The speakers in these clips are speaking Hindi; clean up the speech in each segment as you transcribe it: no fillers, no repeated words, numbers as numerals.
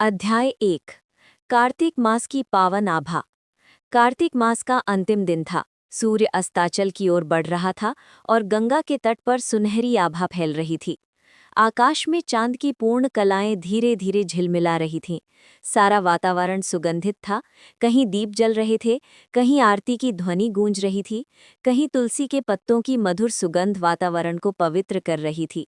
अध्याय 1। कार्तिक मास की पावन आभा। कार्तिक मास का अंतिम दिन था। सूर्य अस्ताचल की ओर बढ़ रहा था और गंगा के तट पर सुनहरी आभा फैल रही थी। आकाश में चांद की पूर्ण कलाएं धीरे धीरे झिलमिला रही थीं। सारा वातावरण सुगंधित था। कहीं दीप जल रहे थे, कहीं आरती की ध्वनि गूंज रही थी, कहीं तुलसी के पत्तों की मधुर सुगंध वातावरण को पवित्र कर रही थी।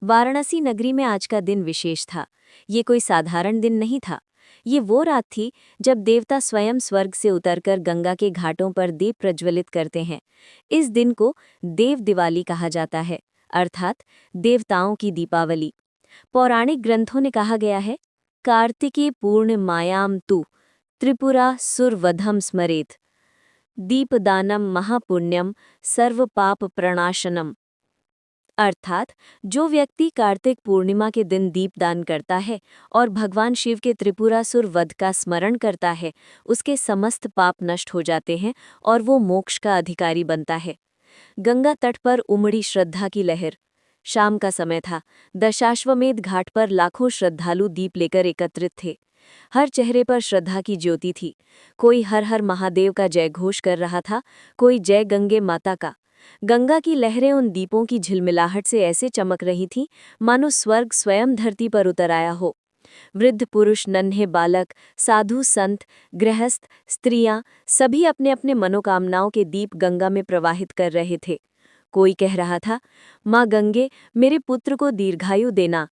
वाराणसी नगरी में आज का दिन विशेष था। ये कोई साधारण दिन नहीं था। ये वो रात थी जब देवता स्वयं स्वर्ग से उतरकर गंगा के घाटों पर दीप प्रज्वलित करते हैं। इस दिन को देव दिवाली कहा जाता है, अर्थात देवताओं की दीपावली। पौराणिक ग्रंथों ने कहा गया है, कार्तिकी पूर्ण मायाम तु त्रिपुरा सुरवधम स्मरेत, दीपदानम महापुण्यम सर्व पाप प्रणाशनम। अर्थात जो व्यक्ति कार्तिक पूर्णिमा के दिन दीपदान करता है और भगवान शिव के त्रिपुरासुर वध का स्मरण करता है, उसके समस्त पाप नष्ट हो जाते हैं और वो मोक्ष का अधिकारी बनता है। गंगा तट पर उमड़ी श्रद्धा की लहर। शाम का समय था। दशाश्वमेध घाट पर लाखों श्रद्धालु दीप लेकर एकत्रित थे। हर चेहरे पर श्रद्धा की ज्योति थी। कोई हर हर महादेव का जयघोष कर रहा था, कोई जय गंगे माता का। गंगा की लहरें उन दीपों की झिलमिलाहट से ऐसे चमक रही थीं मानो स्वर्ग स्वयं धरती पर उतर आया हो। वृद्ध पुरुष, नन्हे बालक, साधु संत, गृहस्थ, स्त्रियां सभी अपने अपने मनोकामनाओं के दीप गंगा में प्रवाहित कर रहे थे। कोई कह रहा था, माँ गंगे, मेरे पुत्र को दीर्घायु देना।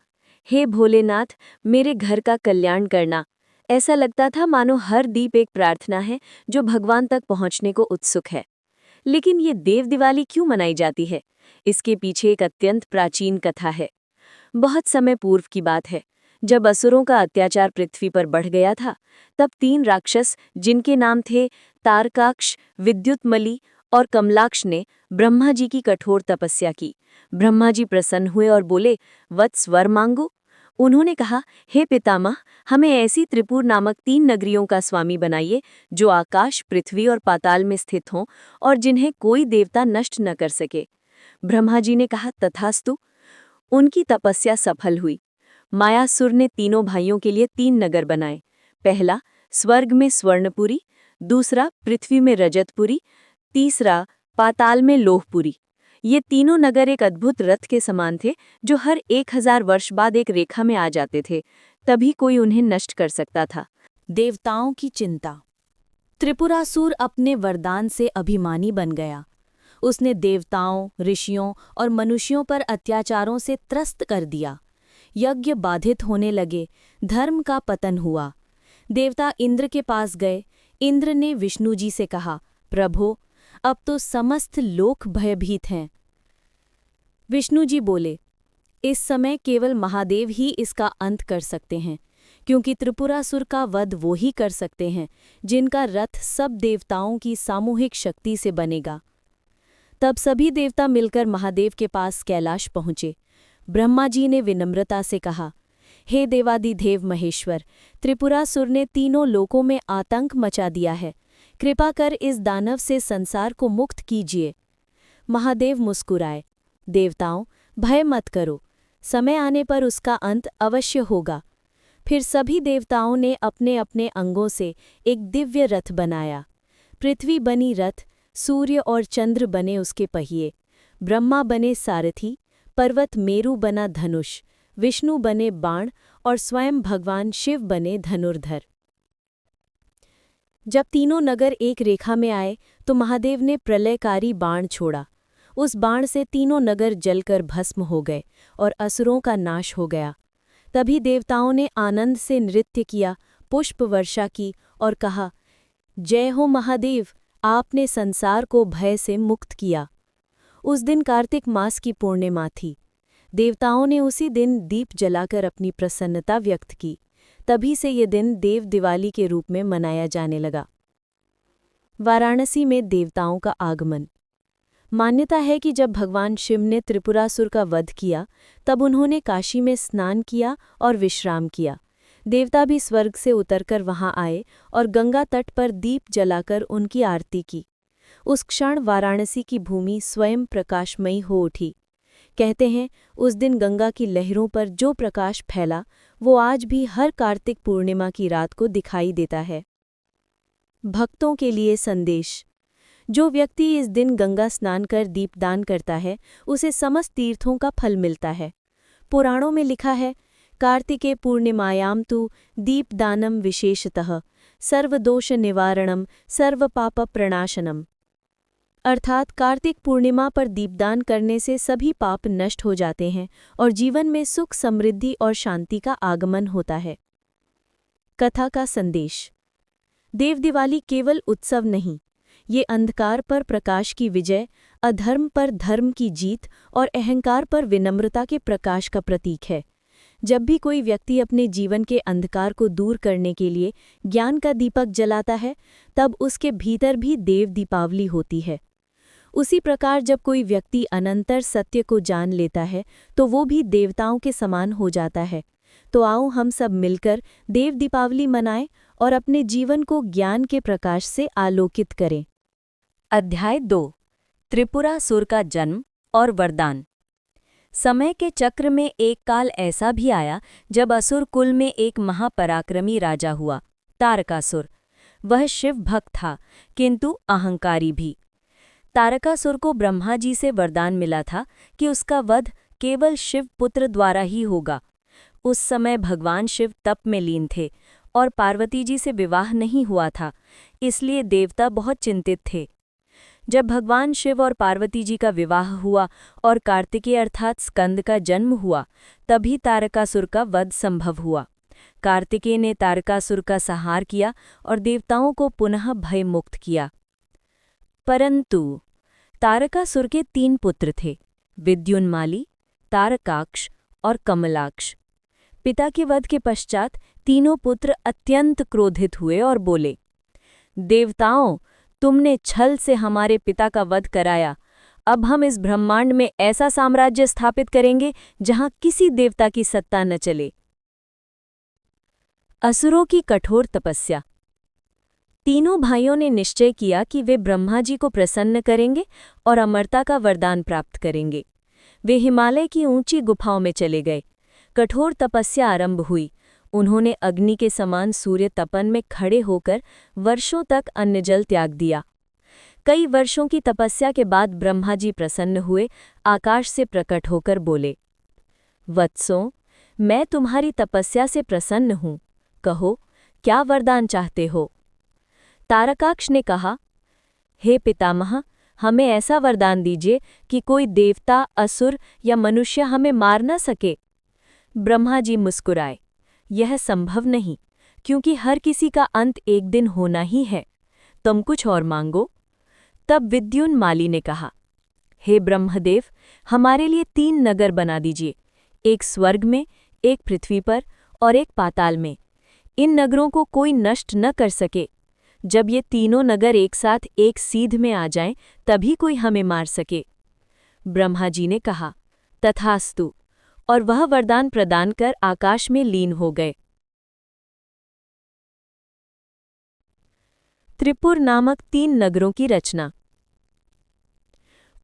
हे भोलेनाथ, मेरे घर का कल्याण करना। ऐसा लगता था मानो हर दीप एक प्रार्थना है जो भगवान तक पहुंचने को उत्सुक है। लेकिन ये देव दिवाली क्यों मनाई जाती है? इसके पीछे एक अत्यंत प्राचीन कथा है। बहुत समय पूर्व की बात है, जब असुरों का अत्याचार पृथ्वी पर बढ़ गया था, तब 3 राक्षस, जिनके नाम थे तारकाक्ष, विद्युतमली और कमलाक्ष, ने ब्रह्मा जी की कठोर तपस्या की। ब्रह्मा जी प्रसन्न हुए और बोले, वत्स, वर मांगो। उन्होंने कहा, हे पितामह, हमें ऐसी त्रिपुर नामक 3 नगरियों का स्वामी बनाइए जो आकाश, पृथ्वी और पाताल में स्थित हों और जिन्हें कोई देवता नष्ट न कर सके। ब्रह्मा जी ने कहा, तथास्तु। उनकी तपस्या सफल हुई। मायासुर ने तीनों भाइयों के लिए 3 नगर बनाए। पहला, स्वर्ग में स्वर्णपुरी, दूसरा पृथ्वी में रजतपुरी, तीसरा पाताल में लोहपुरी। ये तीनों नगर एक अद्भुत रथ के समान थे जो हर 1000 वर्ष बाद एक रेखा में आ जाते थे, तभी कोई उन्हें नष्ट कर सकता था। देवताओं की चिंता। त्रिपुरासुर अपने वरदान से अभिमानी बन गया। उसने देवताओं, ऋषियों और मनुष्यों पर अत्याचारों से त्रस्त कर दिया। यज्ञ बाधित होने लगे, धर्म का पतन हुआ। देवता इंद्र के पास गए। इंद्र ने विष्णु जी से कहा, प्रभो, अब तो समस्त लोक भयभीत हैं। विष्णु जी बोले, इस समय केवल महादेव ही इसका अंत कर सकते हैं, क्योंकि त्रिपुरासुर का वध वो ही कर सकते हैं जिनका रथ सब देवताओं की सामूहिक शक्ति से बनेगा। तब सभी देवता मिलकर महादेव के पास कैलाश पहुंचे। ब्रह्मा जी ने विनम्रता से कहा, हे देवादिदेव महेश्वर, त्रिपुरासुर ने तीनों लोकों में आतंक मचा दिया है। कृपा कर इस दानव से संसार को मुक्त कीजिए। महादेव मुस्कुराए, देवताओं, भय मत करो, समय आने पर उसका अंत अवश्य होगा। फिर सभी देवताओं ने अपने अपने अंगों से एक दिव्य रथ बनाया। पृथ्वी बनी रथ, सूर्य और चंद्र बने उसके पहिए, ब्रह्मा बने सारथी, पर्वत मेरु बना धनुष, विष्णु बने बाण और स्वयं भगवान शिव बने धनुर्धर। जब तीनों नगर एक रेखा में आए तो महादेव ने प्रलयकारी बाण छोड़ा। उस बाण से तीनों नगर जलकर भस्म हो गए और असुरों का नाश हो गया। तभी देवताओं ने आनंद से नृत्य किया, पुष्प वर्षा की और कहा, जय हो महादेव, आपने संसार को भय से मुक्त किया। उस दिन कार्तिक मास की पूर्णिमा थी। देवताओं ने उसी दिन दीप जलाकर अपनी प्रसन्नता व्यक्त की। तभी से ये दिन देव दिवाली के रूप में मनाया जाने लगा। वाराणसी में देवताओं का आगमन। मान्यता है कि जब भगवान शिव ने त्रिपुरासुर का वध किया, तब उन्होंने काशी में स्नान किया और विश्राम किया। देवता भी स्वर्ग से उतरकर वहां आए और गंगा तट पर दीप जलाकर उनकी आरती की। उस क्षण वाराणसी की भूमि स्वयं प्रकाशमयी हो उठी। कहते हैं, उस दिन गंगा की लहरों पर जो प्रकाश फैला वो आज भी हर कार्तिक पूर्णिमा की रात को दिखाई देता है। भक्तों के लिए संदेश। जो व्यक्ति इस दिन गंगा स्नान कर दीपदान करता है, उसे समस्त तीर्थों का फल मिलता है। पुराणों में लिखा है, कार्तिके पूर्णिमायां तु दीपदानम विशेषतः सर्वदोष निवारणम सर्वपाप प्रणाशनम। अर्थात कार्तिक पूर्णिमा पर दीपदान करने से सभी पाप नष्ट हो जाते हैं और जीवन में सुख, समृद्धि और शांति का आगमन होता है। कथा का संदेश। देव दिवाली केवल उत्सव नहीं, ये अंधकार पर प्रकाश की विजय, अधर्म पर धर्म की जीत और अहंकार पर विनम्रता के प्रकाश का प्रतीक है। जब भी कोई व्यक्ति अपने जीवन के अंधकार को दूर करने के लिए ज्ञान का दीपक जलाता है, तब उसके भीतर भी देव दीपावली होती है। उसी प्रकार जब कोई व्यक्ति अनंतर सत्य को जान लेता है, तो वो भी देवताओं के समान हो जाता है। तो आओ हम सब मिलकर देव दीपावली मनाएं और अपने जीवन को ज्ञान के प्रकाश से आलोकित करें। अध्याय 2। त्रिपुरासुर का जन्म और वरदान। समय के चक्र में एक काल ऐसा भी आया जब असुर कुल में एक महापराक्रमी राजा हुआ, तारकासुर। वह शिव भक्त था, किंतु अहंकारी भी। तारकासुर को ब्रह्मा जी से वरदान मिला था कि उसका वध केवल शिव पुत्र द्वारा ही होगा। उस समय भगवान शिव तप में लीन थे और पार्वती जी से विवाह नहीं हुआ था, इसलिए देवता बहुत चिंतित थे। जब भगवान शिव और पार्वती जी का विवाह हुआ और कार्तिकेय अर्थात स्कंद का जन्म हुआ, तभी तारकासुर का वध संभव हुआ। कार्तिकेय ने तारकासुर का संहार किया और देवताओं को पुनः भय मुक्त किया। परंतु तारकासुर के 3 पुत्र थे, विद्युन्माली, तारकाक्ष और कमलाक्ष। पिता के वध के पश्चात तीनों पुत्र अत्यंत क्रोधित हुए और बोले, देवताओं, तुमने छल से हमारे पिता का वध कराया। अब हम इस ब्रह्मांड में ऐसा साम्राज्य स्थापित करेंगे जहां किसी देवता की सत्ता न चले। असुरों की कठोर तपस्या। तीनों भाइयों ने निश्चय किया कि वे ब्रह्मा जी को प्रसन्न करेंगे और अमरता का वरदान प्राप्त करेंगे। वे हिमालय की ऊंची गुफाओं में चले गए। कठोर तपस्या आरंभ हुई। उन्होंने अग्नि के समान सूर्य तपन में खड़े होकर वर्षों तक अन्न जल त्याग दिया। कई वर्षों की तपस्या के बाद ब्रह्मा जी प्रसन्न हुए, आकाश से प्रकट होकर बोले, वत्सों, मैं तुम्हारी तपस्या से प्रसन्न हूँ। कहो, क्या वरदान चाहते हो? तारकाक्ष ने कहा, हे पितामह, हमें ऐसा वरदान दीजिए कि कोई देवता, असुर या मनुष्य हमें मार न सके। ब्रह्मा जी मुस्कुराए, यह संभव नहीं, क्योंकि हर किसी का अंत एक दिन होना ही है। तुम कुछ और मांगो। तब विद्युन्माली ने कहा, हे ब्रह्मदेव, हमारे लिए 3 नगर बना दीजिए, एक स्वर्ग में, एक पृथ्वी पर और एक पाताल में। इन नगरों को कोई नष्ट न कर सके। जब ये तीनों नगर एक साथ एक सीध में आ जाएं, तभी कोई हमें मार सके। ब्रह्मा जी ने कहा, तथास्तु, और वह वरदान प्रदान कर आकाश में लीन हो गए। त्रिपुर नामक 3 नगरों की रचना।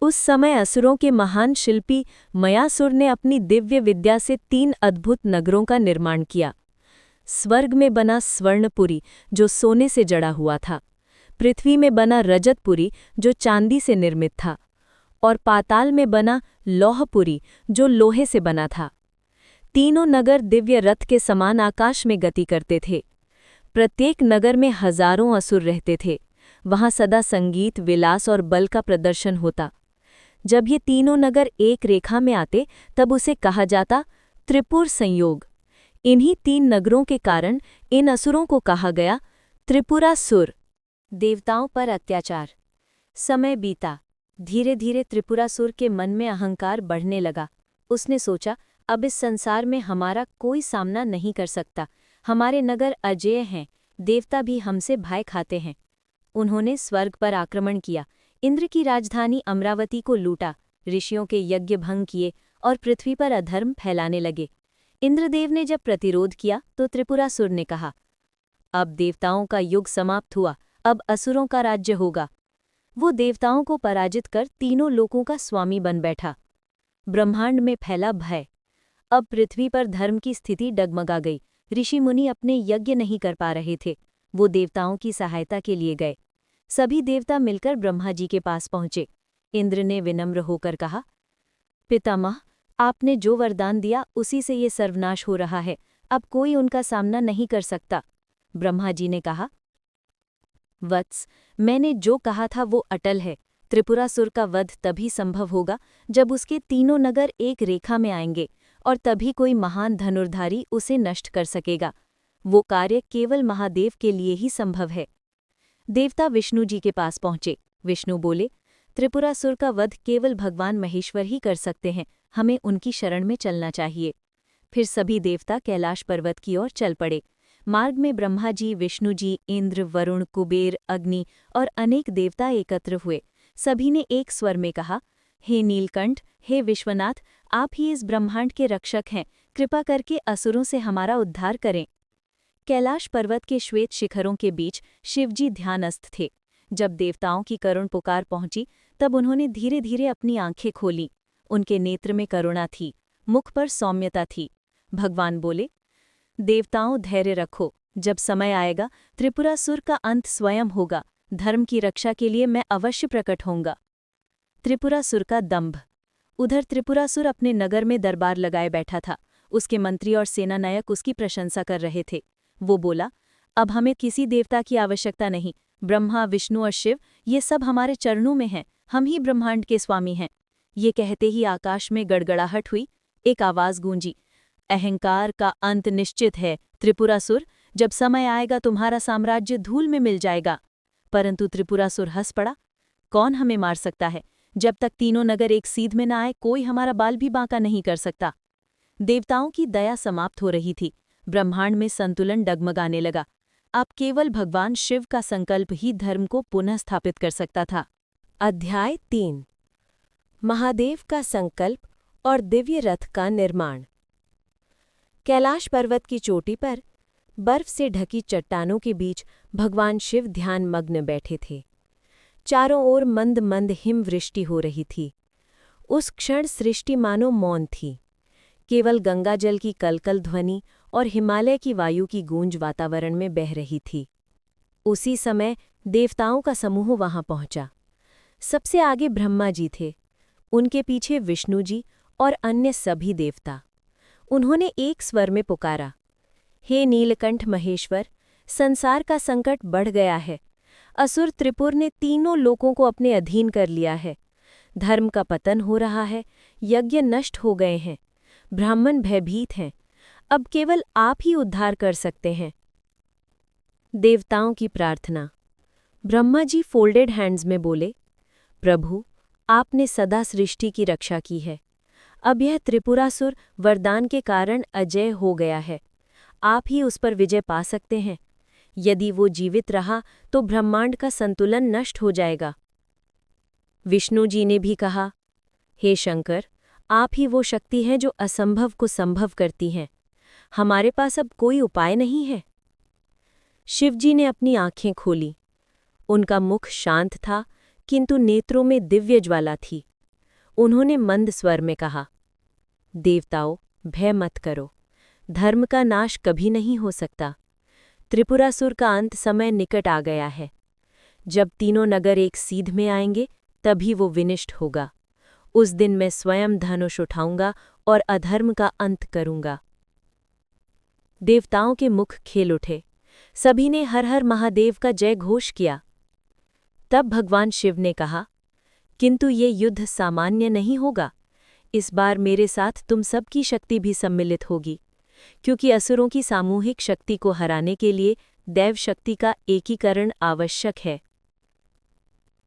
उस समय असुरों के महान शिल्पी मयासुर ने अपनी दिव्य विद्या से 3 अद्भुत नगरों का निर्माण किया। स्वर्ग में बना स्वर्णपुरी, जो सोने से जड़ा हुआ था। पृथ्वी में बना रजतपुरी, जो चांदी से निर्मित था। और पाताल में बना लौहपुरी, जो लोहे से बना था। तीनों नगर दिव्य रथ के समान आकाश में गति करते थे। प्रत्येक नगर में हजारों असुर रहते थे। वहां सदा संगीत, विलास और बल का प्रदर्शन होता। जब ये तीनों नगर एक रेखा में आते, तब उसे कहा जाता त्रिपुर संयोग। इन्हीं 3 नगरों के कारण इन असुरों को कहा गया त्रिपुरासुर। देवताओं पर अत्याचार। समय बीता। धीरे धीरे त्रिपुरासुर के मन में अहंकार बढ़ने लगा। उसने सोचा, अब इस संसार में हमारा कोई सामना नहीं कर सकता। हमारे नगर अजेय हैं, देवता भी हमसे भय खाते हैं। उन्होंने स्वर्ग पर आक्रमण किया, इंद्र की राजधानी अमरावती को लूटा, ऋषियों के यज्ञ भंग किए और पृथ्वी पर अधर्म फैलाने लगे। इंद्रदेव ने जब प्रतिरोध किया तो त्रिपुरासुर ने कहा, अब देवताओं का युग समाप्त हुआ, अब असुरों का राज्य होगा। वो देवताओं को पराजित कर तीनों लोकों का स्वामी बन बैठा। ब्रह्मांड में फैला भय। अब पृथ्वी पर धर्म की स्थिति डगमगा गई। ऋषि मुनि अपने यज्ञ नहीं कर पा रहे थे। वो देवताओं की सहायता के लिए गए। सभी देवता मिलकर ब्रह्मा जी के पास पहुंचे। इंद्र ने विनम्र होकर कहा, पितामह, आपने जो वरदान दिया उसी से ये सर्वनाश हो रहा है। अब कोई उनका सामना नहीं कर सकता। ब्रह्मा जी ने कहा, वत्स, मैंने जो कहा था वो अटल है। त्रिपुरासुर का वध तभी संभव होगा जब उसके तीनों नगर एक रेखा में आएंगे, और तभी कोई महान धनुर्धारी उसे नष्ट कर सकेगा। वो कार्य केवल महादेव के लिए ही संभव है। देवता विष्णु जी के पास पहुंचे। विष्णु बोले, त्रिपुरासुर का वध केवल भगवान महेश्वर ही कर सकते हैं। हमें उनकी शरण में चलना चाहिए। फिर सभी देवता कैलाश पर्वत की ओर चल पड़े। मार्ग में ब्रह्मा जी, विष्णु जी, इंद्र, वरुण, कुबेर, अग्नि और अनेक देवता एकत्र हुए। सभी ने एक स्वर में कहा, हे नीलकंठ, हे विश्वनाथ, आप ही इस ब्रह्मांड के रक्षक हैं। कृपा करके असुरों से हमारा उद्धार करें। कैलाश पर्वत के श्वेत शिखरों के बीच शिवजी ध्यानस्थ थे। जब देवताओं की करुण पुकार पहुंची, तब उन्होंने धीरे धीरे अपनी आंखें खोलीं। उनके नेत्र में करुणा थी, मुख पर सौम्यता थी। भगवान बोले, देवताओं, धैर्य रखो। जब समय आएगा, त्रिपुरासुर का अंत स्वयं होगा। धर्म की रक्षा के लिए मैं अवश्य प्रकट होऊंगा। त्रिपुरासुर का दंभ। उधर त्रिपुरासुर अपने नगर में दरबार लगाए बैठा था। उसके मंत्री और सेनानायक उसकी प्रशंसा कर रहे थे। वो बोला, अब हमें किसी देवता की आवश्यकता नहीं। ब्रह्मा, विष्णु और शिव, ये सब हमारे चरणों में हैं। हम ही ब्रह्मांड के स्वामी हैं। ये कहते ही आकाश में गड़गड़ाहट हुई। एक आवाज गूंजी, अहंकार का अंत निश्चित है त्रिपुरासुर। जब समय आएगा तुम्हारा साम्राज्य धूल में मिल जाएगा। परंतु त्रिपुरासुर हंस पड़ा, कौन हमें मार सकता है? जब तक तीनों नगर एक सीध में न आए, कोई हमारा बाल भी बांका नहीं कर सकता। देवताओं की दया समाप्त हो रही थी। ब्रह्मांड में संतुलन डगमगाने लगा। अब केवल भगवान शिव का संकल्प ही धर्म को पुनः स्थापित कर सकता था। अध्याय 3। महादेव का संकल्प और दिव्य रथ का निर्माण। कैलाश पर्वत की चोटी पर बर्फ से ढकी चट्टानों के बीच भगवान शिव ध्यान मग्न बैठे थे। चारों ओर मंद मंद हिमवृष्टि हो रही थी। उस क्षण सृष्टि मानो मौन थी। केवल गंगाजल की कलकल ध्वनि और हिमालय की वायु की गूंज वातावरण में बह रही थी। उसी समय देवताओं का समूह वहां पहुंचा। सबसे आगे ब्रह्मा जी थे, उनके पीछे विष्णु जी और अन्य सभी देवता। उन्होंने एक स्वर में पुकारा, हे नीलकंठ महेश्वर, संसार का संकट बढ़ गया है। असुर त्रिपुर ने तीनों लोकों को अपने अधीन कर लिया है। धर्म का पतन हो रहा है, यज्ञ नष्ट हो गए हैं, ब्राह्मण भयभीत हैं। अब केवल आप ही उद्धार कर सकते हैं। देवताओं की प्रार्थना। ब्रह्मा जी फोल्डेड हैंड्स में बोले, प्रभु, आपने सदा सृष्टि की रक्षा की है। अब यह त्रिपुरासुर वरदान के कारण अजय हो गया है। आप ही उस पर विजय पा सकते हैं। यदि वो जीवित रहा तो ब्रह्मांड का संतुलन नष्ट हो जाएगा। विष्णु जी ने भी कहा, हे शंकर, आप ही वो शक्ति हैं जो असंभव को संभव करती हैं। हमारे पास अब कोई उपाय नहीं है। शिवजी ने अपनी आंखें खोली। उनका मुख शांत था, किंतु नेत्रों में दिव्य ज्वाला थी। उन्होंने मंद स्वर में कहा, देवताओं, भय मत करो। धर्म का नाश कभी नहीं हो सकता। त्रिपुरासुर का अंत समय निकट आ गया है। जब तीनों नगर एक सीध में आएंगे, तभी वो विनिष्ट होगा। उस दिन मैं स्वयं धनुष उठाऊंगा और अधर्म का अंत करूंगा। देवताओं के मुख खेल उठे। सभी ने हर हर महादेव का जय घोष किया। तब भगवान शिव ने कहा, किंतु ये युद्ध सामान्य नहीं होगा। इस बार मेरे साथ तुम सबकी शक्ति भी सम्मिलित होगी, क्योंकि असुरों की सामूहिक शक्ति को हराने के लिए दैव शक्ति का एकीकरण आवश्यक है।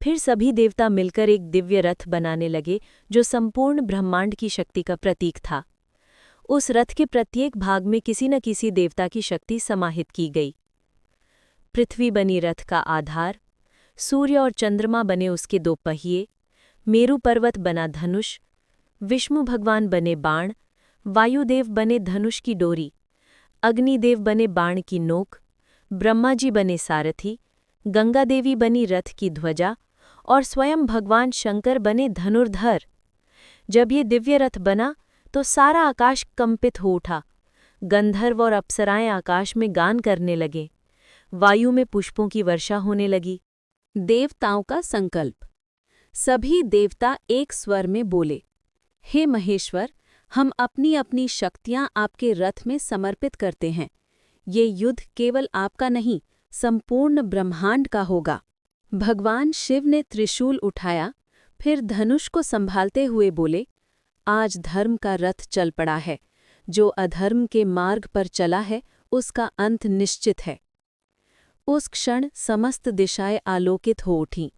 फिर सभी देवता मिलकर एक दिव्य रथ बनाने लगे जो संपूर्ण ब्रह्मांड की शक्ति का प्रतीक था। उस रथ के प्रत्येक भाग में किसी न किसी देवता की शक्ति समाहित की गई। पृथ्वी बनी रथ का आधार, सूर्य और चंद्रमा बने उसके दो पहिए, मेरु पर्वत बना धनुष, विष्णु भगवान बने बाण, वायुदेव बने धनुष की डोरी, अग्निदेव बने बाण की नोक, ब्रह्मा जी बने सारथी, गंगा देवी बनी रथ की ध्वजा और स्वयं भगवान शंकर बने धनुर्धर। जब ये दिव्य रथ बना, तो सारा आकाश कंपित हो उठा। गंधर्व और अप्सराएं आकाश में गान करने लगे। वायु में पुष्पों की वर्षा होने लगी। देवताओं का संकल्प। सभी देवता एक स्वर में बोले, हे महेश्वर, हम अपनी अपनी शक्तियां आपके रथ में समर्पित करते हैं। ये युद्ध केवल आपका नहीं, संपूर्ण ब्रह्मांड का होगा। भगवान शिव ने त्रिशूल उठाया, फिर धनुष को संभालते हुए बोले, आज धर्म का रथ चल पड़ा है। जो अधर्म के मार्ग पर चला है, उसका अंत निश्चित है। उस क्षण समस्त दिशाएं आलोकित हो उठीं।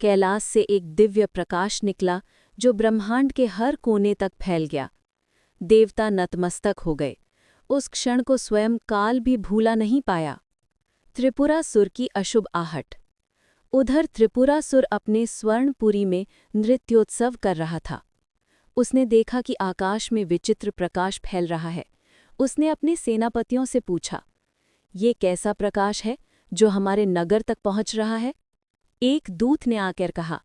कैलाश से एक दिव्य प्रकाश निकला जो ब्रह्मांड के हर कोने तक फैल गया। देवता नतमस्तक हो गए। उस क्षण को स्वयं काल भी भूला नहीं पाया। त्रिपुरासुर की अशुभ आहट। उधर त्रिपुरासुर अपने स्वर्णपुरी में नृत्योत्सव कर रहा था। उसने देखा कि आकाश में विचित्र प्रकाश फैल रहा है। उसने अपने सेनापतियों से पूछा, ये कैसा प्रकाश है जो हमारे नगर तक पहुंच रहा है? एक दूत ने आकर कहा,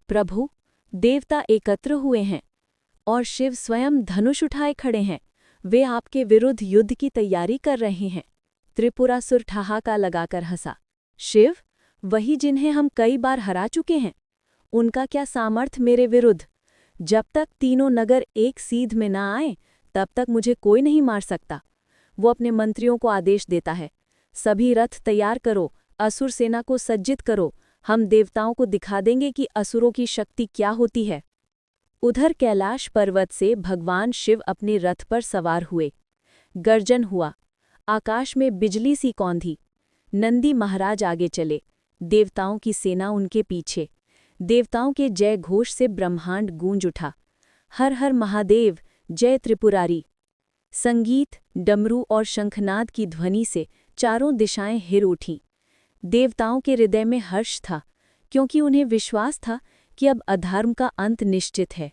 प्रभु, देवता एकत्र हुए हैं और शिव स्वयं धनुष उठाए खड़े हैं। वे आपके विरुद्ध युद्ध की तैयारी कर रहे हैं। त्रिपुरासुर ठहाका लगाकर हंसा। शिव, वही जिन्हें हम कई बार हरा चुके हैं। उनका क्या सामर्थ्य मेरे विरुद्ध? जब तक तीनों नगर एक सीध में न आए, तब तक मुझे कोई नहीं मार सकता। वो अपने मंत्रियों को आदेश देता है, सभी रथ तैयार करो, असुर सेना को सज्जित करो। हम देवताओं को दिखा देंगे कि असुरों की शक्ति क्या होती है। उधर कैलाश पर्वत से भगवान शिव अपने रथ पर सवार हुए। गर्जन हुआ, आकाश में बिजली सी कौंधी। नंदी महाराज आगे चले, देवताओं की सेना उनके पीछे। देवताओं के जय घोष से ब्रह्मांड गूंज उठा। हर हर महादेव, जय त्रिपुरारी। संगीत, डमरू और शंखनाद की ध्वनि से चारों दिशाएं हिर उठीं। देवताओं के हृदय में हर्ष था, क्योंकि उन्हें विश्वास था कि अब अधर्म का अंत निश्चित है।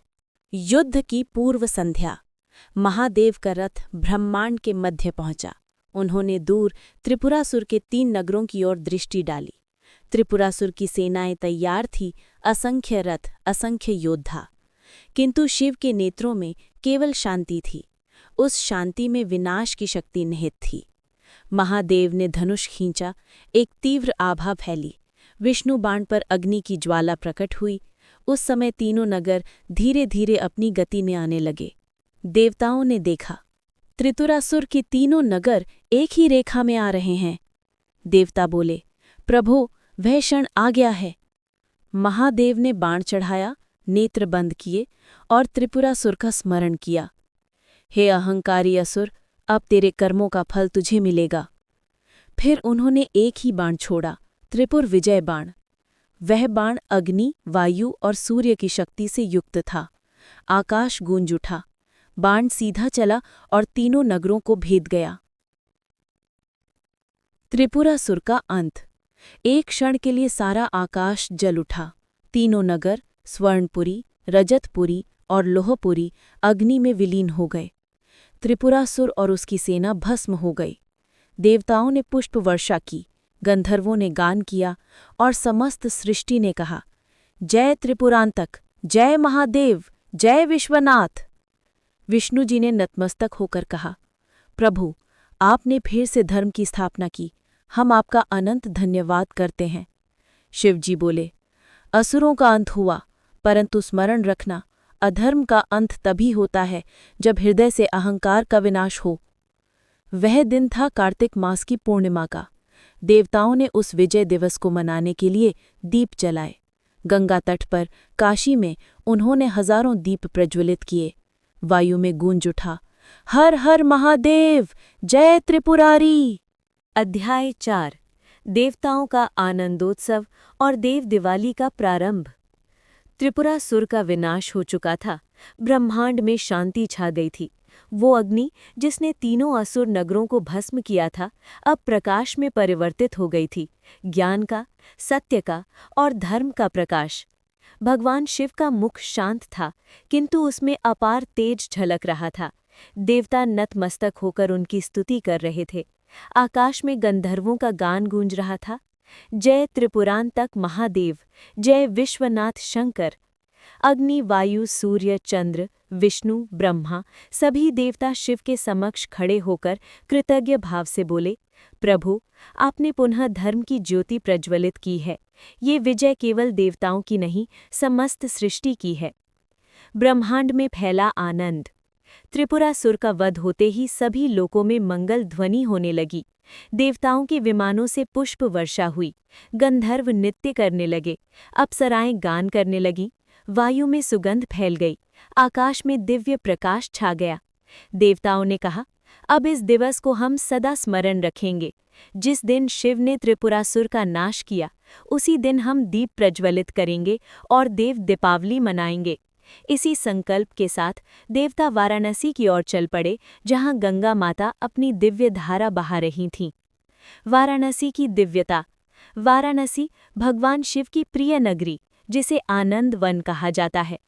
युद्ध की पूर्व संध्या। महादेव का रथ ब्रह्मांड के मध्य पहुंचा। उन्होंने दूर त्रिपुरासुर के 3 नगरों की ओर दृष्टि डाली। त्रिपुरासुर की सेनाएं तैयार थी, असंख्य रथ, असंख्य योद्धा। किंतु शिव के नेत्रों में केवल शांति थी। उस शांति में विनाश की शक्ति निहित थी। महादेव ने धनुष खींचा, एक तीव्र आभा फैली। विष्णु बाण पर अग्नि की ज्वाला प्रकट हुई। उस समय तीनों नगर धीरे धीरे अपनी गति में आने लगे। देवताओं ने देखा, त्रिपुरासुर के तीनों नगर एक ही रेखा में आ रहे हैं। देवता बोले, प्रभु, वह क्षण आ गया है। महादेव ने बाण चढ़ाया, नेत्र बंद किए और त्रिपुरासुर का स्मरण किया। हे अहंकारी असुर, अब तेरे कर्मों का फल तुझे मिलेगा। फिर उन्होंने एक ही बाण छोड़ा, त्रिपुर विजय बाण। वह बाण अग्नि, वायु और सूर्य की शक्ति से युक्त था। आकाश गूंज उठा। बाण सीधा चला और तीनों नगरों को भेद गया। त्रिपुरासुर का अंत। एक क्षण के लिए सारा आकाश जल उठा। तीनों नगर स्वर्णपुरी, रजतपुरी और लोहपुरी अग्नि में विलीन हो गए। त्रिपुरासुर और उसकी सेना भस्म हो गई। देवताओं ने पुष्प वर्षा की, गंधर्वों ने गान किया और समस्त सृष्टि ने कहा, जय त्रिपुरांतक, जय महादेव, जय विश्वनाथ। विष्णु जी ने नतमस्तक होकर कहा, प्रभु, आपने फिर से धर्म की स्थापना की। हम आपका अनंत धन्यवाद करते हैं। शिवजी बोले, असुरों का अंत हुआ, परंतु स्मरण रखना, अधर्म का अंत तभी होता है जब हृदय से अहंकार का विनाश हो। वह दिन था कार्तिक मास की पूर्णिमा का। देवताओं ने उस विजय दिवस को मनाने के लिए दीप जलाए। गंगा तट पर, काशी में उन्होंने हजारों दीप प्रज्वलित किए। वायु में गूंज उठा, हर हर महादेव, जय त्रिपुरारी। अध्याय 4। देवताओं का आनंदोत्सव और देव दिवाली का प्रारंभ। त्रिपुरासुर का विनाश हो चुका था। ब्रह्मांड में शांति छा गई थी। वो अग्नि जिसने तीनों असुर नगरों को भस्म किया था, अब प्रकाश में परिवर्तित हो गई थी। ज्ञान का, सत्य का और धर्म का प्रकाश। भगवान शिव का मुख शांत था, किंतु उसमें अपार तेज झलक रहा था। देवता नतमस्तक होकर उनकी स्तुति कर रहे थे। आकाश में गंधर्वों का गान गूंज रहा था, जय त्रिपुरांतक महादेव, जय विश्वनाथ शंकर। अग्नि, वायु, सूर्य, चंद्र, विष्णु, ब्रह्मा सभी देवता शिव के समक्ष खड़े होकर कृतज्ञ भाव से बोले, प्रभु, आपने पुनः धर्म की ज्योति प्रज्वलित की है। ये विजय केवल देवताओं की नहीं, समस्त सृष्टि की है। ब्रह्मांड में फैला आनंद। त्रिपुरासुर का वध होते ही सभी लोकों में मंगल ध्वनि होने लगी। देवताओं के विमानों से पुष्प वर्षा हुई, गंधर्व नृत्य करने लगे, अप्सराएं गान करने लगीं, वायु में सुगंध फैल गई, आकाश में दिव्य प्रकाश छा गया। देवताओं ने कहा, अब इस दिवस को हम सदा स्मरण रखेंगे। जिस दिन शिव ने त्रिपुरासुर का नाश किया, उसी दिन हम दीप प्रज्वलित करेंगे और देव दीपावली मनाएंगे। इसी संकल्प के साथ देवता वाराणसी की ओर चल पड़े, जहां गंगा माता अपनी दिव्य धारा बहा रही थीं। वाराणसी की दिव्यता। वाराणसी भगवान शिव की प्रिय नगरी, जिसे आनंद वन कहा जाता है।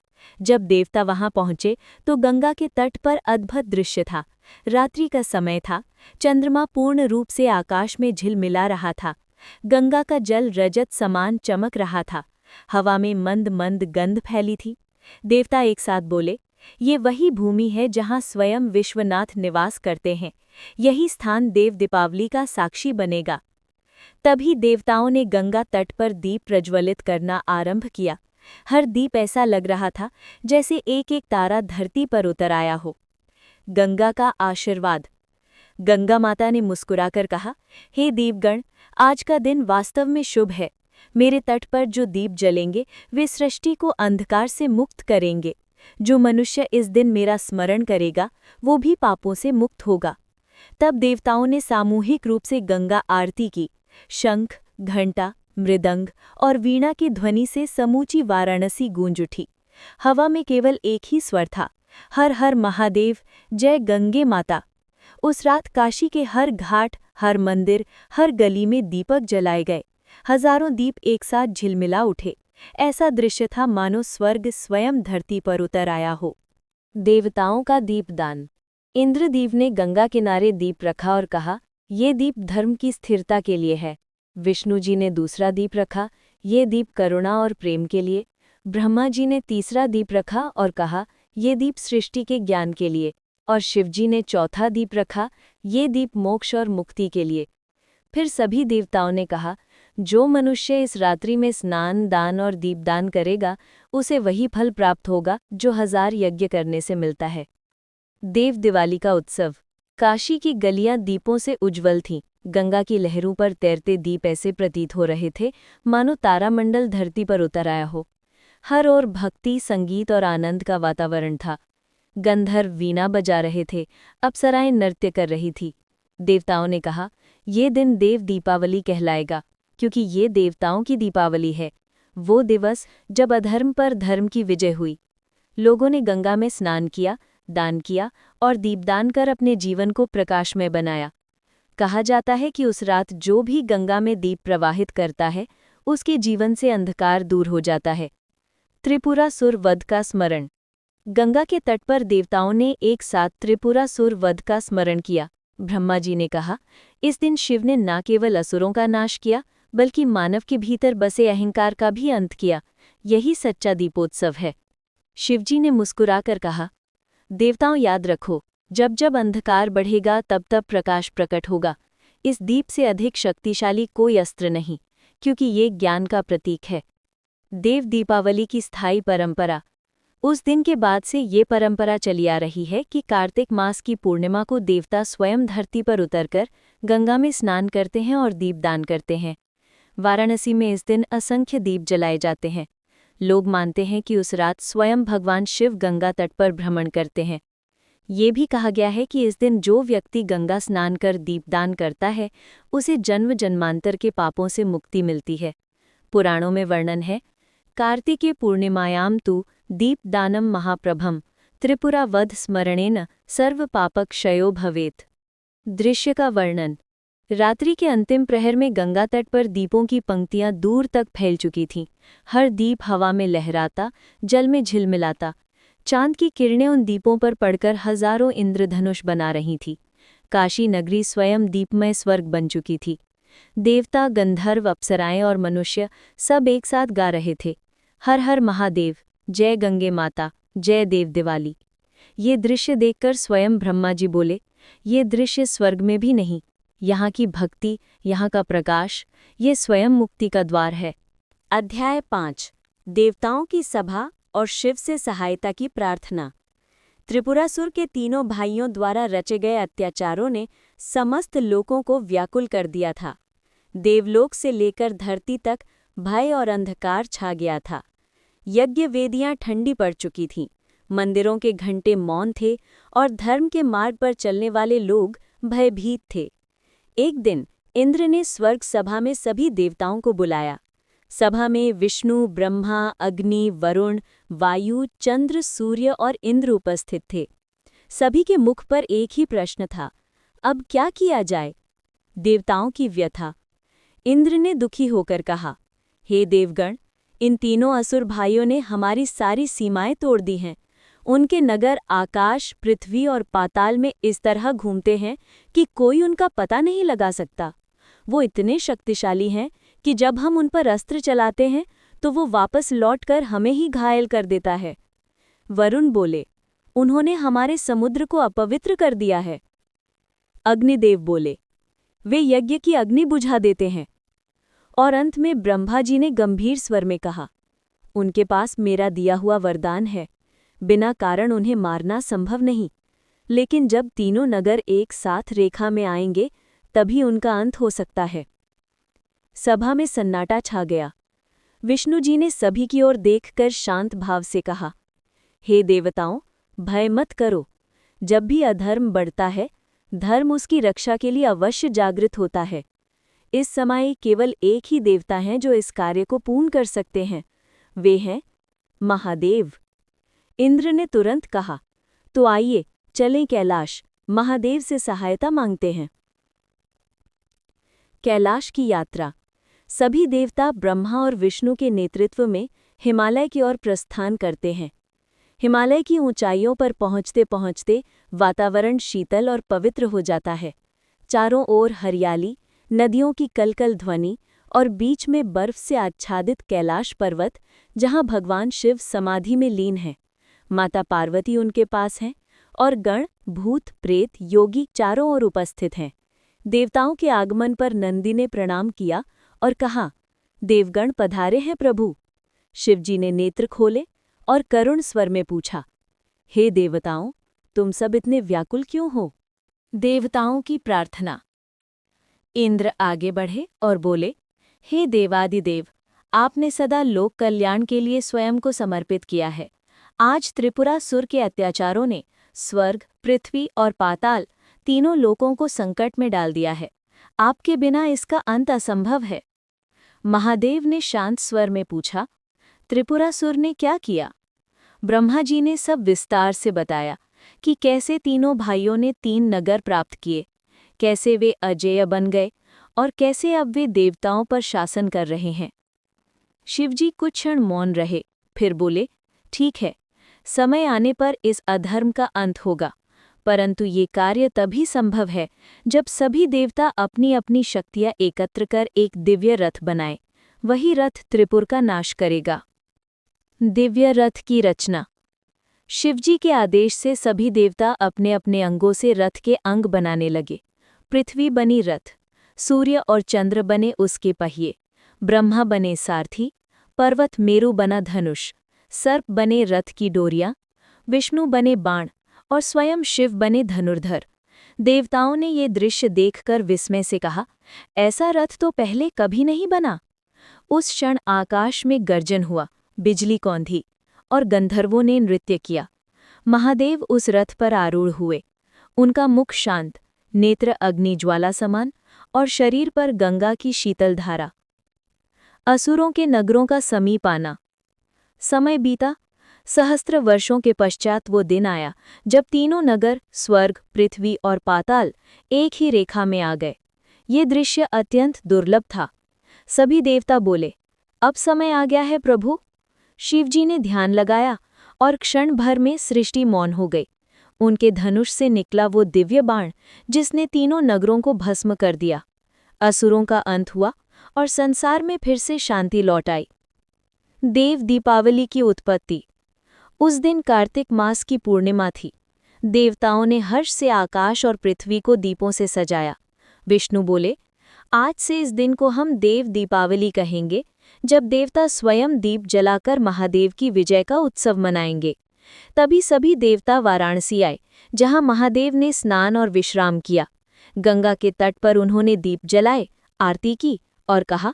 जब देवता वहां पहुंचे तो गंगा के तट पर अद्भुत दृश्य था। रात्रि का समय था, चंद्रमा पूर्ण रूप से आकाश में झिलमिला रहा था। गंगा का जल रजत समान चमक रहा था। हवा में मंद मंद गंध फैली थी। देवता एक साथ बोले, ये वही भूमि है जहां स्वयं विश्वनाथ निवास करते हैं। यही स्थान देव दीपावली का साक्षी बनेगा। तभी देवताओं ने गंगा तट पर दीप प्रज्वलित करना आरंभ किया। हर दीप ऐसा लग रहा था जैसे एक एक तारा धरती पर उतर आया हो। गंगा का आशीर्वाद। गंगा माता ने मुस्कुराकर कहा, हे दीपगण, आज का दिन वास्तव में शुभ है। मेरे तट पर जो दीप जलेंगे वे सृष्टि को अंधकार से मुक्त करेंगे। जो मनुष्य इस दिन मेरा स्मरण करेगा वो भी पापों से मुक्त होगा। तब देवताओं ने सामूहिक रूप से गंगा आरती की। शंख, घंटा, मृदंग और वीणा की ध्वनि से समूची वाराणसी गूंज उठी। हवा में केवल एक ही स्वर था, हर हर महादेव, जय गंगे माता। उस रात काशी के हर घाट, हर मंदिर, हर गली में दीपक जलाए गए। हजारों दीप एक साथ झिलमिला उठे। ऐसा दृश्य था मानो स्वर्ग स्वयं धरती पर उतर आया हो। देवताओं का दीपदान। इंद्रदेव ने गंगा किनारे दीप रखा और कहा, ये दीप धर्म की स्थिरता के लिए है। विष्णु जी ने दूसरा दीप रखा, ये दीप करुणा और प्रेम के लिए। ब्रह्मा जी ने तीसरा दीप रखा और कहा, ये दीप सृष्टि के ज्ञान के लिए। और शिवजी ने चौथा दीप रखा, ये दीप मोक्ष और मुक्ति के लिए। फिर सभी देवताओं ने कहा, जो मनुष्य इस रात्रि में स्नान, दान और दीपदान करेगा उसे वही फल प्राप्त होगा जो 1000 यज्ञ करने से मिलता है। देव दिवाली का उत्सव। काशी की गलियां दीपों से उज्ज्वल थीं। गंगा की लहरों पर तैरते दीप ऐसे प्रतीत हो रहे थे मानो तारामंडल धरती पर उतर आया हो। हर ओर भक्ति, संगीत और आनंद का वातावरण था। गंधर्व वीणा बजा रहे थे, अप्सराएं नृत्य कर रही थी। देवताओं ने कहा, ये दिन देव दीपावली कहलाएगा, क्योंकि ये देवताओं की दीपावली है, वो दिवस जब अधर्म पर धर्म की विजय हुई। लोगों ने गंगा में स्नान किया, दान किया और दीपदान कर अपने जीवन को प्रकाशमय बनाया। कहा जाता है कि उस रात जो भी गंगा में दीप प्रवाहित करता है उसके जीवन से अंधकार दूर हो जाता है। त्रिपुरासुर वध का स्मरण। गंगा के तट पर देवताओं ने एक साथ त्रिपुरासुर वध का स्मरण किया। ब्रह्मा जी ने कहा, इस दिन शिव ने न केवल असुरों का नाश किया बल्कि मानव के भीतर बसे अहंकार का भी अंत किया। यही सच्चा दीपोत्सव है। शिवजी ने मुस्कुराकर कहा, देवताओं याद रखो, जब जब अंधकार बढ़ेगा तब तब प्रकाश प्रकट होगा। इस दीप से अधिक शक्तिशाली कोई अस्त्र नहीं, क्योंकि ये ज्ञान का प्रतीक है। देव दीपावली की स्थायी परंपरा। उस दिन के बाद से ये परंपरा चली आ रही है कि कार्तिक मास की पूर्णिमा को देवता स्वयं धरती पर उतरकर गंगा में स्नान करते हैं और दीपदान करते हैं। वाराणसी में इस दिन असंख्य दीप जलाए जाते हैं। लोग मानते हैं कि उस रात स्वयं भगवान शिव गंगा तट पर भ्रमण करते हैं। ये भी कहा गया है कि इस दिन जो व्यक्ति गंगा स्नान कर दीपदान करता है उसे जन्म जन्मांतर के पापों से मुक्ति मिलती है। पुराणों में वर्णन है, कार्तिके पूर्णिमायां तु दीपदानम महाप्रभम त्रिपुरा वध स्मरणेन सर्व पापक्षयो भवेत्। दृश्य का वर्णन। रात्रि के अंतिम प्रहर में गंगा तट पर दीपों की पंक्तियां दूर तक फैल चुकी थीं। हर दीप हवा में लहराता, जल में झिलमिलाता। चांद की किरणें उन दीपों पर पड़कर हजारों इंद्रधनुष बना रही थी। काशी नगरी स्वयं दीपमय स्वर्ग बन चुकी थी। देवता, गंधर्व, अप्सराएं और मनुष्य सब एक साथ गा रहे थे, हर हर महादेव, जय गंगे माता, जय देव दिवाली। ये दृश्य देखकर स्वयं ब्रह्मा जी बोले, ये दृश्य स्वर्ग में भी नहीं। यहाँ की भक्ति, यहाँ का प्रकाश, ये स्वयं मुक्ति का द्वार है। अध्याय 5। देवताओं की सभा और शिव से सहायता की प्रार्थना। त्रिपुरासुर के तीनों भाइयों द्वारा रचे गए अत्याचारों ने समस्त लोकों को व्याकुल कर दिया था। देवलोक से लेकर धरती तक भय और अंधकार छा गया था। यज्ञ वेदियां ठंडी पड़ चुकी थीं, मंदिरों के घंटे मौन थे और धर्म के मार्ग पर चलने वाले लोग भयभीत थे। एक दिन इंद्र ने स्वर्ग सभा में सभी देवताओं को बुलाया। सभा में विष्णु, ब्रह्मा, अग्नि, वरुण, वायु, चंद्र, सूर्य और इंद्र उपस्थित थे। सभी के मुख पर एक ही प्रश्न था, अब क्या किया जाए? देवताओं की व्यथा। इंद्र ने दुखी होकर कहा, हे देवगण, इन तीनों असुर भाइयों ने हमारी सारी सीमाएं तोड़ दी हैं। उनके नगर आकाश, पृथ्वी और पाताल में इस तरह घूमते हैं कि कोई उनका पता नहीं लगा सकता। वो इतने शक्तिशाली हैं कि जब हम उन पर अस्त्र चलाते हैं तो वो वापस लौटकर हमें ही घायल कर देता है। वरुण बोले, उन्होंने हमारे समुद्र को अपवित्र कर दिया है। अग्निदेव बोले, वे यज्ञ की अग्नि बुझा देते हैं। और अंत में ब्रह्मा जी ने गंभीर स्वर में कहा, उनके पास मेरा दिया हुआ वरदान है, बिना कारण उन्हें मारना संभव नहीं, लेकिन जब तीनों नगर एक साथ रेखा में आएंगे तभी उनका अंत हो सकता है। सभा में सन्नाटा छा गया। विष्णु जी ने सभी की ओर देखकर शांत भाव से कहा, हे देवताओं, भय मत करो। जब भी अधर्म बढ़ता है, धर्म उसकी रक्षा के लिए अवश्य जागृत होता है। इस समय केवल एक ही देवता हैं जो इस कार्य को पूर्ण कर सकते हैं, वे हैं महादेव। इंद्र ने तुरंत कहा, तो आइए चलें कैलाश, महादेव से सहायता मांगते हैं। कैलाश की यात्रा। सभी देवता ब्रह्मा और विष्णु के नेतृत्व में हिमालय की ओर प्रस्थान करते हैं। हिमालय की ऊंचाइयों पर पहुंचते पहुंचते वातावरण शीतल और पवित्र हो जाता है। चारों ओर हरियाली, नदियों की कलकल ध्वनि और बीच में बर्फ से आच्छादित कैलाश पर्वत, जहां भगवान शिव समाधि में लीन हैं। माता पार्वती उनके पास हैं और गण, भूत, प्रेत, योगी चारों ओर उपस्थित हैं। देवताओं के आगमन पर नंदी ने प्रणाम किया और कहा, देवगण पधारे हैं प्रभु। शिवजी ने नेत्र खोले और करुण स्वर में पूछा, हे देवताओं, तुम सब इतने व्याकुल क्यों हो? देवताओं की प्रार्थना। इंद्र आगे बढ़े और बोले, हे देवादिदेव, आपने सदा लोक कल्याण के लिए स्वयं को समर्पित किया है। आज त्रिपुरासुर के अत्याचारों ने स्वर्ग, पृथ्वी और पाताल तीनों लोकों को संकट में डाल दिया है। आपके बिना इसका अंत असंभव है। महादेव ने शांत स्वर में पूछा, त्रिपुरासुर ने क्या किया? ब्रह्मा जी ने सब विस्तार से बताया कि कैसे तीनों भाइयों ने 3 नगर प्राप्त किए, कैसे वे अजेय बन गए और कैसे अब वे देवताओं पर शासन कर रहे हैं। शिवजी कुछ क्षण मौन रहे, फिर बोले, ठीक है, समय आने पर इस अधर्म का अंत होगा, परंतु ये कार्य तभी संभव है जब सभी देवता अपनी अपनी शक्तियां एकत्र कर एक दिव्य रथ बनाएं। वही रथ त्रिपुर का नाश करेगा। दिव्य रथ की रचना। शिवजी के आदेश से सभी देवता अपने अपने अंगों से रथ के अंग बनाने लगे। पृथ्वी बनी रथ, सूर्य और चंद्र बने उसके पहिए, ब्रह्मा बने सारथी, पर्वत मेरु बना धनुष, सर्प बने रथ की डोरियां, विष्णु बने बाण और स्वयं शिव बने धनुर्धर। देवताओं ने ये दृश्य देखकर विस्मय से कहा, ऐसा रथ तो पहले कभी नहीं बना। उस क्षण आकाश में गर्जन हुआ, बिजली कौंधी और गंधर्वों ने नृत्य किया। महादेव उस रथ पर आरूढ़ हुए। उनका मुख शांत, नेत्र अग्नि ज्वाला समान और शरीर पर गंगा की शीतल धारा। असुरों के नगरों का समीप आना। समय बीता। सहस्त्र वर्षों के पश्चात वो दिन आया जब तीनों नगर, स्वर्ग, पृथ्वी और पाताल एक ही रेखा में आ गए। ये दृश्य अत्यंत दुर्लभ था। सभी देवता बोले, अब समय आ गया है प्रभु। शिवजी ने ध्यान लगाया और क्षण भर में सृष्टि मौन हो गई। उनके धनुष से निकला वो दिव्य बाण जिसने तीनों नगरों को भस्म कर दिया। असुरों का अंत हुआ और संसार में फिर से शांति लौट आई। देव दीपावली की उत्पत्ति। उस दिन कार्तिक मास की पूर्णिमा थी। देवताओं ने हर्ष से आकाश और पृथ्वी को दीपों से सजाया। विष्णु बोले, आज से इस दिन को हम देव दीपावली कहेंगे, जब देवता स्वयं दीप जलाकर महादेव की विजय का उत्सव मनाएंगे। तभी सभी देवता वाराणसी आए, जहां महादेव ने स्नान और विश्राम किया। गंगा के तट पर उन्होंने दीप जलाए, आरती की और कहा,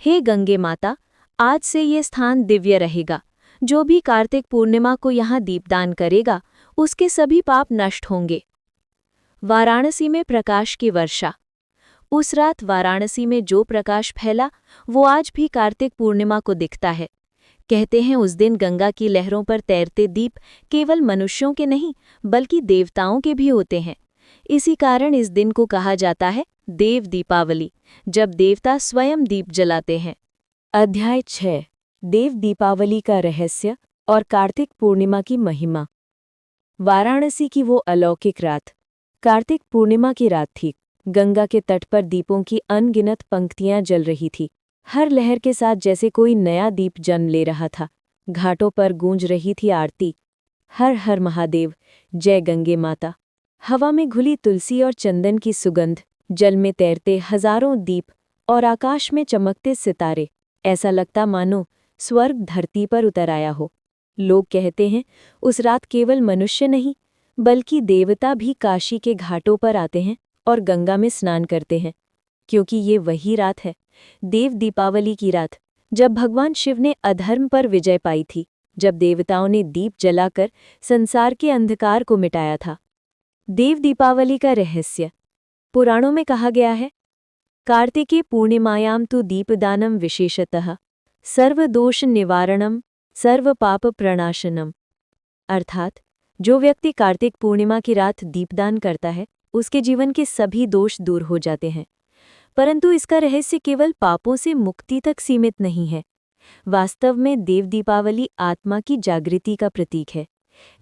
हे गंगे माता, आज से ये स्थान दिव्य रहेगा। जो भी कार्तिक पूर्णिमा को यहाँ दीपदान करेगा, उसके सभी पाप नष्ट होंगे। वाराणसी में प्रकाश की वर्षा। उस रात वाराणसी में जो प्रकाश फैला, वो आज भी कार्तिक पूर्णिमा को दिखता है। कहते हैं उस दिन गंगा की लहरों पर तैरते दीप केवल मनुष्यों के नहीं, बल्कि देवताओं के भी होते हैं। इसी कारण इस दिन को कहा जाता है देव दीपावली, जब देवता स्वयं दीप जलाते हैं। अध्याय 6। देव दीपावली का रहस्य और कार्तिक पूर्णिमा की महिमा। वाराणसी की वो अलौकिक रात। कार्तिक पूर्णिमा की रात थी। गंगा के तट पर दीपों की अनगिनत पंक्तियां जल रही थी। हर लहर के साथ जैसे कोई नया दीप जन्म ले रहा था। घाटों पर गूंज रही थी आरती, हर हर महादेव, जय गंगे माता। हवा में घुली तुलसी और चंदन की सुगंध, जल में तैरते हजारों दीप और आकाश में चमकते सितारे। ऐसा लगता मानो स्वर्ग धरती पर उतर आया हो। लोग कहते हैं उस रात केवल मनुष्य नहीं, बल्कि देवता भी काशी के घाटों पर आते हैं और गंगा में स्नान करते हैं, क्योंकि ये वही रात है, देव दीपावली की रात, जब भगवान शिव ने अधर्म पर विजय पाई थी, जब देवताओं ने दीप जलाकर संसार के अंधकार को मिटाया था। देव दीपावली का रहस्य। पुराणों में कहा गया है, कार्तिके पूर्णिमायां तु दीपदानम विशेषतः सर्वदोष निवारणम सर्व पाप प्रणाशनम। अर्थात जो व्यक्ति कार्तिक पूर्णिमा की रात दीपदान करता है, उसके जीवन के सभी दोष दूर हो जाते हैं। परंतु इसका रहस्य केवल पापों से मुक्ति तक सीमित नहीं है। वास्तव में देव दीपावली आत्मा की जागृति का प्रतीक है।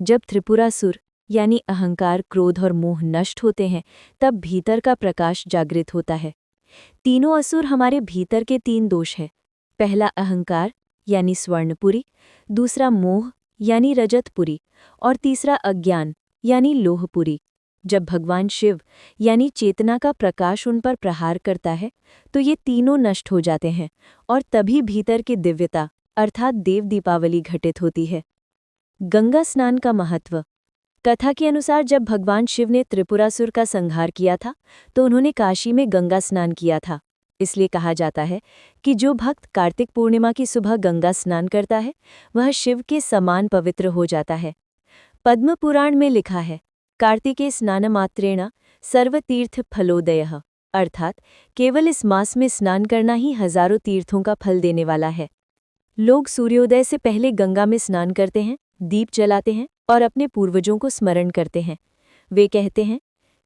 जब त्रिपुरासुर यानी अहंकार, क्रोध और मोह नष्ट होते हैं, तब भीतर का प्रकाश जागृत होता है। तीनों असुर हमारे भीतर के 3 दोष हैं। पहला अहंकार यानी स्वर्णपुरी, दूसरा मोह यानी रजतपुरी और तीसरा अज्ञान यानी लोहपुरी। जब भगवान शिव यानी चेतना का प्रकाश उन पर प्रहार करता है, तो ये तीनों नष्ट हो जाते हैं और तभी भीतर की दिव्यता अर्थात देव दीपावली घटित होती है। गंगा स्नान का महत्व। कथा के अनुसार जब भगवान शिव ने त्रिपुरासुर का संहार किया था, तो उन्होंने काशी में गंगा स्नान किया था। इसलिए कहा जाता है कि जो भक्त कार्तिक पूर्णिमा की सुबह गंगा स्नान करता है, वह शिव के समान पवित्र हो जाता है। पद्म पुराण में लिखा है, कार्तिके स्नानमात्रेण सर्वतीर्थ फलोदयः, अर्थात केवल इस मास में स्नान करना ही हजारों तीर्थों का फल देने वाला है। लोग सूर्योदय से पहले गंगा में स्नान करते हैं, दीप जलाते हैं और अपने पूर्वजों को स्मरण करते हैं। वे कहते हैं,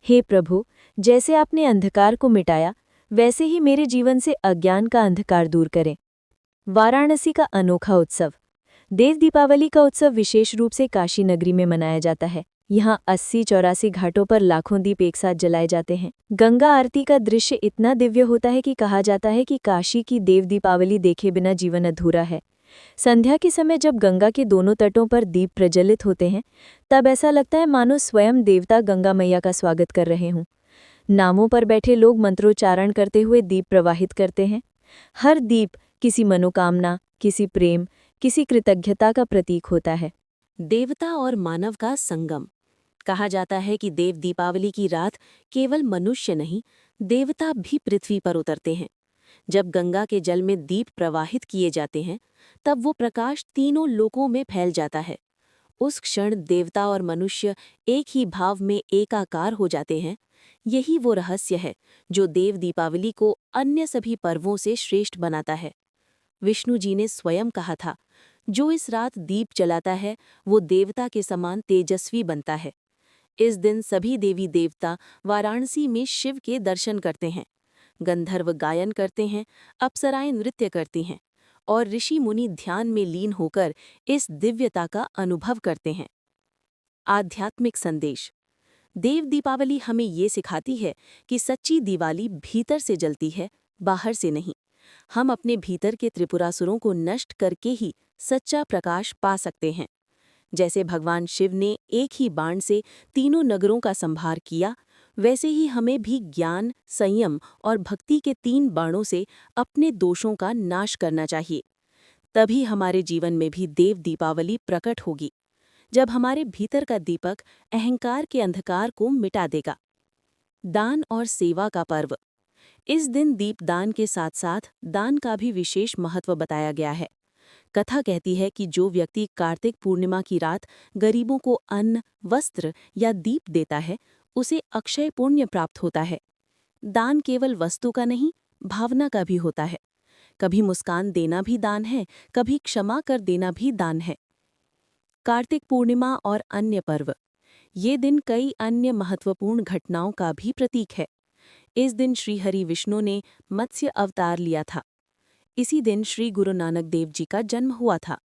हे प्रभु, जैसे आपने अंधकार को मिटाया, वैसे ही मेरे जीवन से अज्ञान का अंधकार दूर करें। वाराणसी का अनोखा उत्सव। देव दीपावली का उत्सव विशेष रूप से काशी नगरी में मनाया जाता है। यहाँ 80-84 घाटों पर लाखों दीप एक साथ जलाए जाते हैं। गंगा आरती का दृश्य इतना दिव्य होता है कि कहा जाता है कि काशी की देव दीपावली देखे बिना जीवन अधूरा है। संध्या के समय जब गंगा के दोनों तटों पर दीप प्रज्वलित होते हैं, तब ऐसा लगता है मानो स्वयं देवता गंगा मैया का स्वागत कर रहे हों। नावों पर बैठे लोग मंत्रोच्चारण करते हुए दीप प्रवाहित करते हैं। हर दीप किसी मनोकामना, किसी प्रेम, किसी कृतज्ञता का प्रतीक होता है। देवता और मानव का संगम। कहा जाता है कि देव दीपावली की रात केवल मनुष्य नहीं, देवता भी पृथ्वी पर उतरते हैं। जब गंगा के जल में दीप प्रवाहित किए जाते हैं, तब वो प्रकाश तीनों लोकों में फैल जाता है। उस क्षण देवता और मनुष्य एक ही भाव में एकाकार हो जाते हैं। यही वो रहस्य है जो देव दीपावली को अन्य सभी पर्वों से श्रेष्ठ बनाता है। विष्णु जी ने स्वयं कहा था, जो इस रात दीप जलाता है, वो देवता के समान तेजस्वी बनता है। इस दिन सभी देवी देवता वाराणसी में शिव के दर्शन करते हैं। गंधर्व गायन करते हैं, अप्सराएं नृत्य करती हैं और ऋषि मुनि ध्यान में लीन होकर इस दिव्यता का अनुभव करते हैं। आध्यात्मिक संदेश। देव दीपावली हमें ये सिखाती है कि सच्ची दिवाली भीतर से जलती है, बाहर से नहीं। हम अपने भीतर के त्रिपुरासुरों को नष्ट करके ही सच्चा प्रकाश पा सकते हैं। जैसे भगवान शिव ने एक ही बाण से तीनों नगरों का संहार किया, वैसे ही हमें भी ज्ञान, संयम और भक्ति के 3 बाणों से अपने दोषों का नाश करना चाहिए। तभी हमारे जीवन में भी देव दीपावली प्रकट होगी, जब हमारे भीतर का दीपक अहंकार के अंधकार को मिटा देगा। दान और सेवा का पर्व। इस दिन दीपदान के साथ साथ दान का भी विशेष महत्व बताया गया है। कथा कहती है कि जो व्यक्ति कार्तिक पूर्णिमा की रात गरीबों को अन्न, वस्त्र या दीप देता है, उसे अक्षय पुण्य प्राप्त होता है। दान केवल वस्तु का नहीं, भावना का भी होता है। कभी मुस्कान देना भी दान है, कभी क्षमा कर देना भी दान है। कार्तिक पूर्णिमा और अन्य पर्व। ये दिन कई अन्य महत्वपूर्ण घटनाओं का भी प्रतीक है। इस दिन श्री हरि विष्णु ने मत्स्य अवतार लिया था। इसी दिन श्री गुरु नानक देव जी का जन्म हुआ था।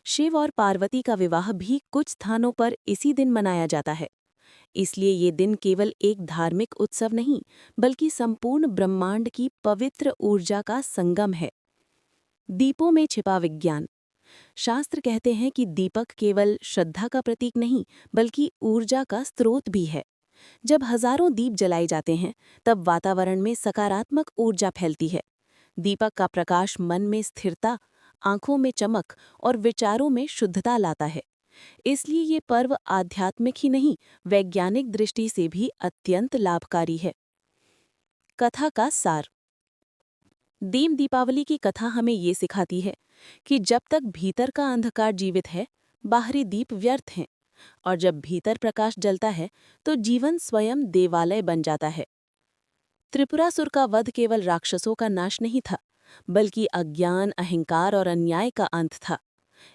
शिव और पार्वती का विवाह भी कुछ स्थानों पर इसी दिन मनाया जाता है। इसलिए ये दिन केवल एक धार्मिक उत्सव नहीं, बल्कि संपूर्ण ब्रह्मांड की पवित्र ऊर्जा का संगम है। दीपों में छिपा विज्ञान। शास्त्र कहते हैं कि दीपक केवल श्रद्धा का प्रतीक नहीं, बल्कि ऊर्जा का स्रोत भी है। जब हजारों दीप जलाए जाते हैं, तब वातावरण में सकारात्मक ऊर्जा फैलती है। दीपक का प्रकाश मन में स्थिरता, आंखों में चमक और विचारों में शुद्धता लाता है। इसलिए ये पर्व आध्यात्मिक ही नहीं, वैज्ञानिक दृष्टि से भी अत्यंत लाभकारी है। कथा का सार। देव दीपावली की कथा हमें ये सिखाती है कि जब तक भीतर का अंधकार जीवित है, बाहरी दीप व्यर्थ हैं, और जब भीतर प्रकाश जलता है, तो जीवन स्वयं देवालय बन जाता है। त्रिपुरासुर का वध केवल राक्षसों का नाश नहीं था, बल्कि अज्ञान, अहंकार और अन्याय का अंत था।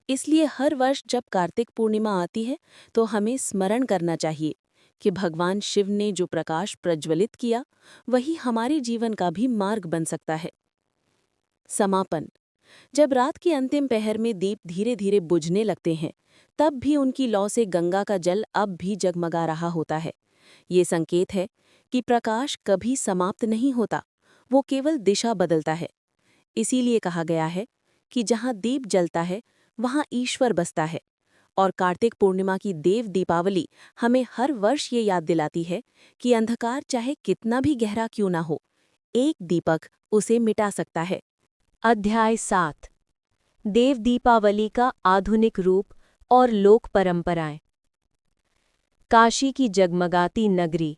इसलिए हर वर्ष जब कार्तिक पूर्णिमा आती है, तो हमें स्मरण करना चाहिए कि भगवान शिव ने जो प्रकाश प्रज्वलित किया, वही हमारे जीवन का भी मार्ग बन सकता है। समापन। जब रात के अंतिम पहर में दीप धीरे धीरे बुझने लगते हैं, तब भी उनकी लौ से गंगा का जल अब भी जगमगा रहा होता है। ये संकेत है कि प्रकाश कभी समाप्त नहीं होता, वो केवल दिशा बदलता है। इसीलिए कहा गया है कि जहाँ दीप जलता है, वहाँ ईश्वर बसता है। और कार्तिक पूर्णिमा की देव दीपावली हमें हर वर्ष ये याद दिलाती है कि अंधकार चाहे कितना भी गहरा क्यों ना हो, एक दीपक उसे मिटा सकता है। अध्याय 7। देव दीपावली का आधुनिक रूप और लोक परंपराएं। काशी की जगमगाती नगरी।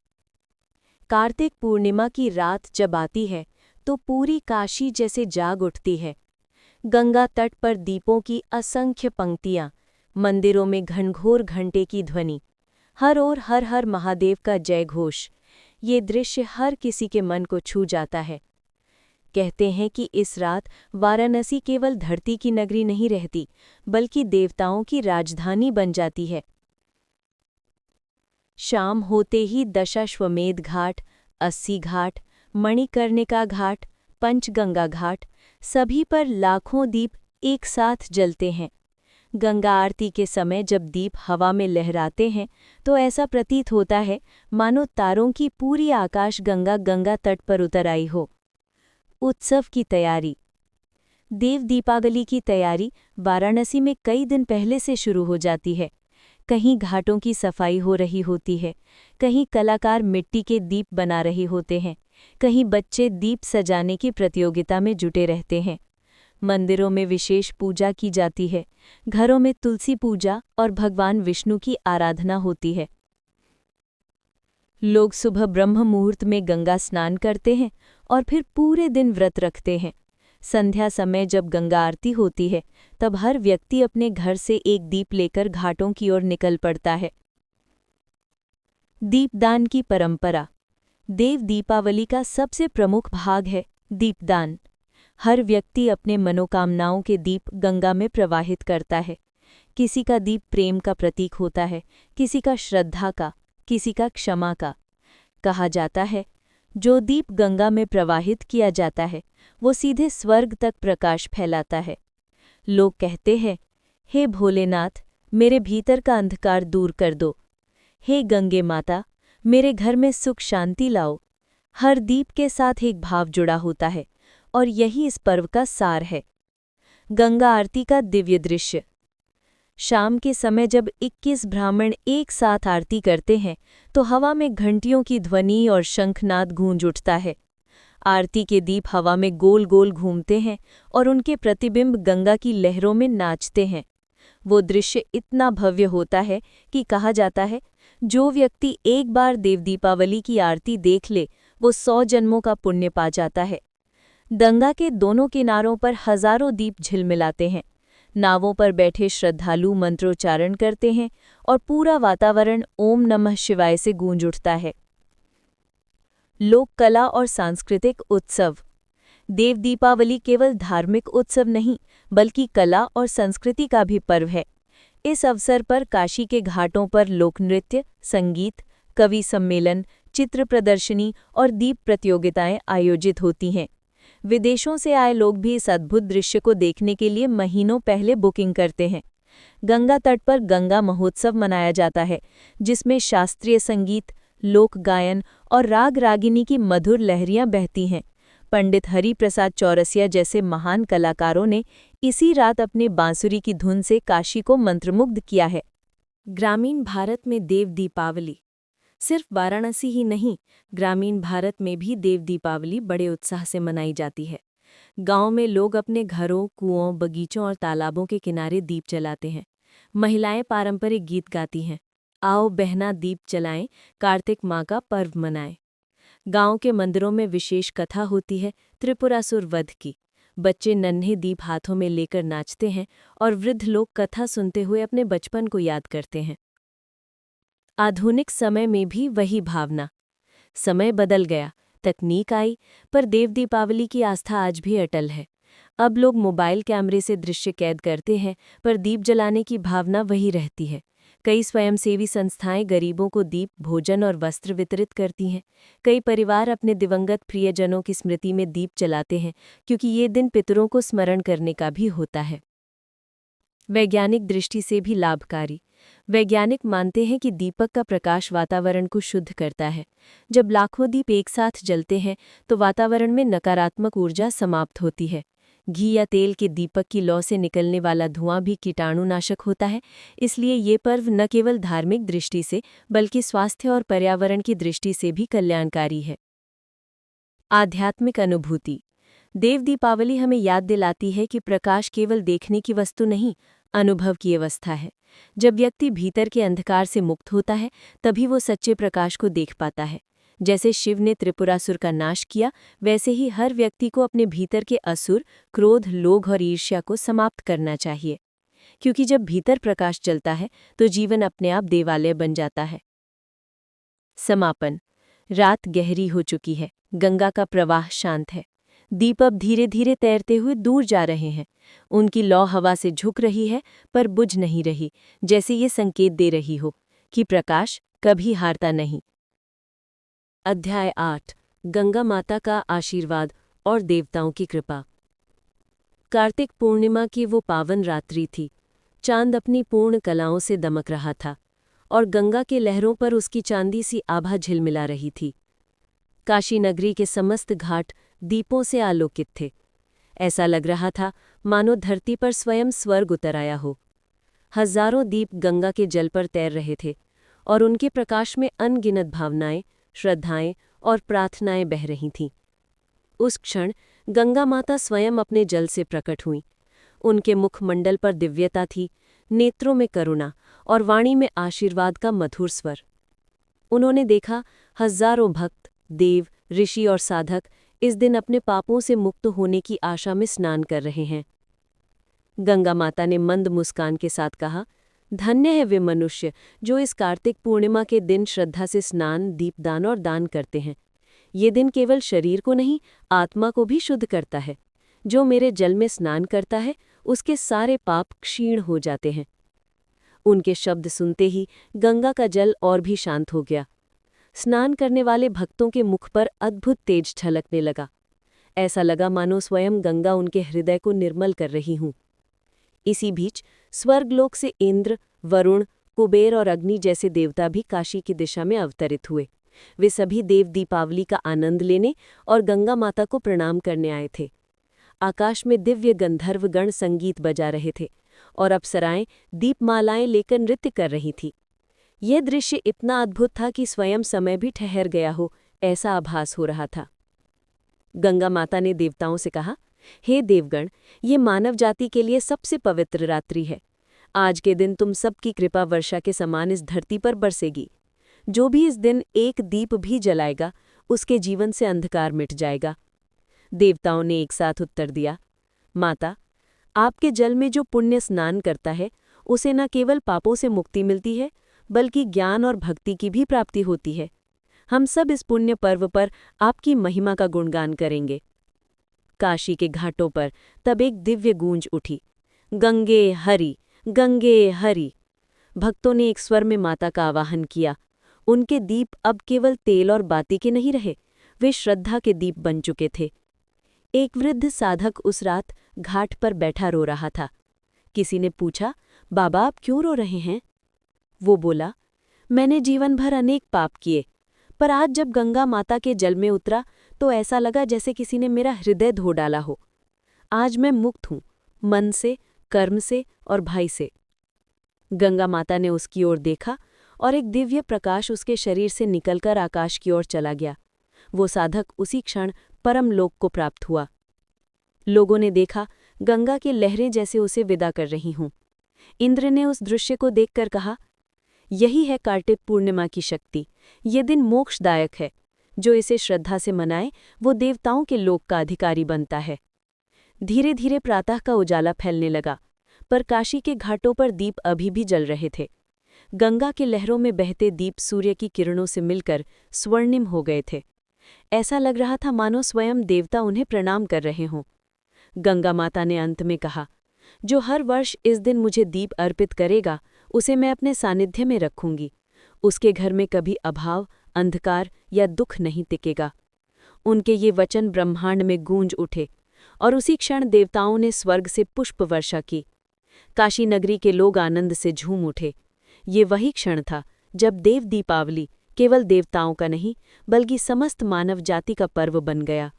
कार्तिक पूर्णिमा की रात जब आती है, तो पूरी काशी जैसे जाग उठती है। गंगा तट पर दीपों की असंख्य पंक्तियां, मंदिरों में घनघोर घंटे की ध्वनि, हर ओर हर हर महादेव का जय घोष। ये दृश्य हर किसी के मन को छू जाता है। कहते हैं कि इस रात वाराणसी केवल धरती की नगरी नहीं रहती, बल्कि देवताओं की राजधानी बन जाती है। शाम होते ही दशाश्वमेध घाट, 80 घाट, मणिकर्णिका घाट, पंचगंगा घाट, सभी पर लाखों दीप एक साथ जलते हैं। गंगा आरती के समय जब दीप हवा में लहराते हैं, तो ऐसा प्रतीत होता है मानो तारों की पूरी आकाश गंगा तट पर उतर आई हो। उत्सव की तैयारी। देव दीपावली की तैयारी वाराणसी में कई दिन पहले से शुरू हो जाती है। कहीं घाटों की सफाई हो रही होती है, कहीं कलाकार मिट्टी के दीप बना रहे होते हैं, कहीं बच्चे दीप सजाने की प्रतियोगिता में जुटे रहते हैं। मंदिरों में विशेष पूजा की जाती है, घरों में तुलसी पूजा और भगवान विष्णु की आराधना होती है। लोग सुबह ब्रह्म मुहूर्त में गंगा स्नान करते हैं और फिर पूरे दिन व्रत रखते हैं। संध्या समय जब गंगा आरती होती है, तब हर व्यक्ति अपने घर से एक दीप लेकर घाटों की ओर निकल पड़ता है। दीपदान की परंपरा। देव दीपावली का सबसे प्रमुख भाग है दीपदान। हर व्यक्ति अपने मनोकामनाओं के दीप गंगा में प्रवाहित करता है। किसी का दीप प्रेम का प्रतीक होता है, किसी का श्रद्धा का, किसी का क्षमा का। कहा जाता है, जो दीप गंगा में प्रवाहित किया जाता है, वो सीधे स्वर्ग तक प्रकाश फैलाता है। लोग कहते हैं, हे भोलेनाथ, मेरे भीतर का अंधकार दूर कर दो। हे गंगे माता, मेरे घर में सुख शांति लाओ। हर दीप के साथ एक भाव जुड़ा होता है, और यही इस पर्व का सार है। गंगा आरती का दिव्य दृश्य। शाम के समय जब 21 ब्राह्मण एक साथ आरती करते हैं तो हवा में घंटियों की ध्वनि और शंखनाद गूंज उठता है। आरती के दीप हवा में गोल गोल घूमते हैं और उनके प्रतिबिंब गंगा की लहरों में नाचते हैं। वो दृश्य इतना भव्य होता है कि कहा जाता है, जो व्यक्ति एक बार देव दीपावली की आरती देख ले वो 100 जन्मों का पुण्य पा जाता है। गंगा के दोनों किनारों पर हजारों दीप झिलमिलाते हैं। नावों पर बैठे श्रद्धालु मंत्रोच्चारण करते हैं और पूरा वातावरण ओम नमः शिवाय से गूंज उठता है। लोक कला और सांस्कृतिक उत्सव। देव दीपावली केवल धार्मिक उत्सव नहीं बल्कि कला और संस्कृति का भी पर्व है। इस अवसर पर काशी के घाटों पर लोकनृत्य, संगीत, कवि सम्मेलन, चित्र प्रदर्शनी और दीप प्रतियोगिताएं आयोजित होती हैं। विदेशों से आए लोग भी इस अद्भुत दृश्य को देखने के लिए महीनों पहले बुकिंग करते हैं। गंगा तट पर गंगा महोत्सव मनाया जाता है, जिसमें शास्त्रीय संगीत, लोक गायन और राग रागिनी की मधुर लहरियां बहती हैं। पंडित हरि प्रसाद चौरसिया जैसे महान कलाकारों ने इसी रात अपने बांसुरी की धुन से काशी को मंत्रमुग्ध किया है। ग्रामीण भारत में देव दीपावली। सिर्फ वाराणसी ही नहीं, ग्रामीण भारत में भी देव दीपावली बड़े उत्साह से मनाई जाती है। गांव में लोग अपने घरों, कुओं, बगीचों और तालाबों के किनारे दीप जलाते हैं। महिलाएं पारंपरिक गीत गाती हैं, आओ बहना दीप जलाएं, कार्तिक माँ का पर्व मनाएं। गांव के मंदिरों में विशेष कथा होती है त्रिपुरासुर वध की। बच्चे नन्हे दीप हाथों में लेकर नाचते हैं और वृद्ध लोग कथा सुनते हुए अपने बचपन को याद करते हैं। आधुनिक समय में भी वही भावना। समय बदल गया, तकनीक आई, पर देव दीपावली की आस्था आज भी अटल है। अब लोग मोबाइल कैमरे से दृश्य कैद करते हैं, पर दीप जलाने की भावना वही रहती है। कई स्वयंसेवी संस्थाएं गरीबों को दीप, भोजन और वस्त्र वितरित करती हैं। कई परिवार अपने दिवंगत प्रियजनों की स्मृति में दीप जलाते हैं, क्योंकि ये दिन पितरों को स्मरण करने का भी होता है। वैज्ञानिक दृष्टि से भी लाभकारी। वैज्ञानिक मानते हैं कि दीपक का प्रकाश वातावरण को शुद्ध करता है। जब लाखों दीप एक साथ जलते हैं तो वातावरण में नकारात्मक ऊर्जा समाप्त होती है। घी या तेल के दीपक की लौ से निकलने वाला धुआं भी कीटाणुनाशक होता है। इसलिए ये पर्व न केवल धार्मिक दृष्टि से बल्कि स्वास्थ्य और पर्यावरण की दृष्टि से भी कल्याणकारी है। आध्यात्मिक अनुभूति। देव दीपावली हमें याद दिलाती है कि प्रकाश केवल देखने की वस्तु नहीं, अनुभव की अवस्था है। जब व्यक्ति भीतर के अंधकार से मुक्त होता है तभी वो सच्चे प्रकाश को देख पाता है। जैसे शिव ने त्रिपुरासुर का नाश किया, वैसे ही हर व्यक्ति को अपने भीतर के असुर, क्रोध, लोभ और ईर्ष्या को समाप्त करना चाहिए। क्योंकि जब भीतर प्रकाश जलता है तो जीवन अपने आप देवालय बन जाता है। समापन। रात गहरी हो चुकी है, गंगा का प्रवाह शांत है। दीप अब धीरे धीरे तैरते हुए दूर जा रहे हैं। उनकी लौ हवा से झुक रही है पर बुझ नहीं रही, जैसे ये संकेत दे रही हो कि प्रकाश कभी हारता नहीं। अध्याय 8। गंगा माता का आशीर्वाद और देवताओं की कृपा। कार्तिक पूर्णिमा की वो पावन रात्रि थी। चांद अपनी पूर्ण कलाओं से दमक रहा था और गंगा के लहरों पर उसकी चांदी सी आभा झिलमिला रही थी। काशी नगरी के समस्त घाट दीपों से आलोकित थे। ऐसा लग रहा था मानो धरती पर स्वयं स्वर्ग उतर आया हो। हजारों दीप गंगा के जल पर तैर रहे थे और उनके प्रकाश में अनगिनत भावनाएं, श्रद्धाएं और प्रार्थनाएं बह रही थीं। उस क्षण गंगा माता स्वयं अपने जल से प्रकट हुईं। उनके मुखमंडल पर दिव्यता थी, नेत्रों में करुणा और वाणी में आशीर्वाद का मधुर स्वर। उन्होंने देखा हजारों भक्त, देव, ऋषि और साधक इस दिन अपने पापों से मुक्त होने की आशा में स्नान कर रहे हैं। गंगा माता ने मंद मुस्कान के साथ कहा, धन्य है वे मनुष्य जो इस कार्तिक पूर्णिमा के दिन श्रद्धा से स्नान, दीपदान और दान करते हैं। ये दिन केवल शरीर को नहीं, आत्मा को भी शुद्ध करता है। जो मेरे जल में स्नान करता है उसके सारे पाप क्षीण हो जाते हैं। उनके शब्द सुनते ही गंगा का जल और भी शांत हो गया। स्नान करने वाले भक्तों के मुख पर अद्भुत तेज छलकने लगा। ऐसा लगा मानो स्वयं गंगा उनके हृदय को निर्मल कर रही हूं। इसी बीच स्वर्गलोक से इंद्र, वरुण, कुबेर और अग्नि जैसे देवता भी काशी की दिशा में अवतरित हुए। वे सभी देव दीपावली का आनंद लेने और गंगा माता को प्रणाम करने आए थे। आकाश में दिव्य गंधर्व गण संगीत बजा रहे थे और अप्सराएं दीपमालाएं लेकर नृत्य कर रही थीं। यह दृश्य इतना अद्भुत था कि स्वयं समय भी ठहर गया हो, ऐसा आभास हो रहा था। गंगा माता ने देवताओं से कहा, हे देवगण, ये मानव जाति के लिए सबसे पवित्र रात्रि है। आज के दिन तुम सबकी कृपा वर्षा के समान इस धरती पर बरसेगी। जो भी इस दिन एक दीप भी जलाएगा, उसके जीवन से अंधकार मिट जाएगा। देवताओं ने एक साथ उत्तर दिया, माता, आपके जल में जो पुण्य स्नान करता है, उसे न केवल पापों से मुक्ति मिलती है, बल्कि ज्ञान और भक्ति की भी प्राप्ति होती है। हम सब इस पुण्य पर्व पर आपकी महिमा का गुणगान करेंगे। काशी के घाटों पर तब एक दिव्य गूंज उठी, गंगे हरि, गंगे हरि। भक्तों ने एक स्वर में माता का आवाहन किया। उनके दीप अब केवल तेल और बाती के नहीं रहे, वे श्रद्धा के दीप बन चुके थे। एक वृद्ध साधक उस रात घाट पर बैठा रो रहा था। किसी ने पूछा, बाबा आप क्यों रो रहे हैं? वो बोला, मैंने जीवन भर अनेक पाप किए, पर आज जब गंगा माता के जल में उतरा तो ऐसा लगा जैसे किसी ने मेरा हृदय धो डाला हो। आज मैं मुक्त हूँ, मन से, कर्म से और भय से। गंगा माता ने उसकी ओर देखा और एक दिव्य प्रकाश उसके शरीर से निकलकर आकाश की ओर चला गया। वो साधक उसी क्षण परम लोक को प्राप्त हुआ। लोगों ने देखा गंगा की लहरें जैसे उसे विदा कर रही हों। इंद्र ने उस दृश्य को देखकर कहा, यही है कार्तिक पूर्णिमा की शक्ति। ये दिन मोक्षदायक है। जो इसे श्रद्धा से मनाए वो देवताओं के लोक का अधिकारी बनता है। धीरे धीरे प्रातः का उजाला फैलने लगा, पर काशी के घाटों पर दीप अभी भी जल रहे थे। गंगा के लहरों में बहते दीप सूर्य की किरणों से मिलकर स्वर्णिम हो गए थे। ऐसा लग रहा था मानो स्वयं देवता उन्हें प्रणाम कर रहे हों। गंगा माता ने अंत में कहा, जो हर वर्ष इस दिन मुझे दीप अर्पित करेगा, उसे मैं अपने सानिध्य में रखूंगी। उसके घर में कभी अभाव, अंधकार या दुख नहीं टिकेगा। उनके ये वचन ब्रह्मांड में गूंज उठे और उसी क्षण देवताओं ने स्वर्ग से पुष्प वर्षा की। काशी नगरी के लोग आनंद से झूम उठे। ये वही क्षण था जब देव दीपावली केवल देवताओं का नहीं, बल्कि समस्त मानव जाति का पर्व बन गया।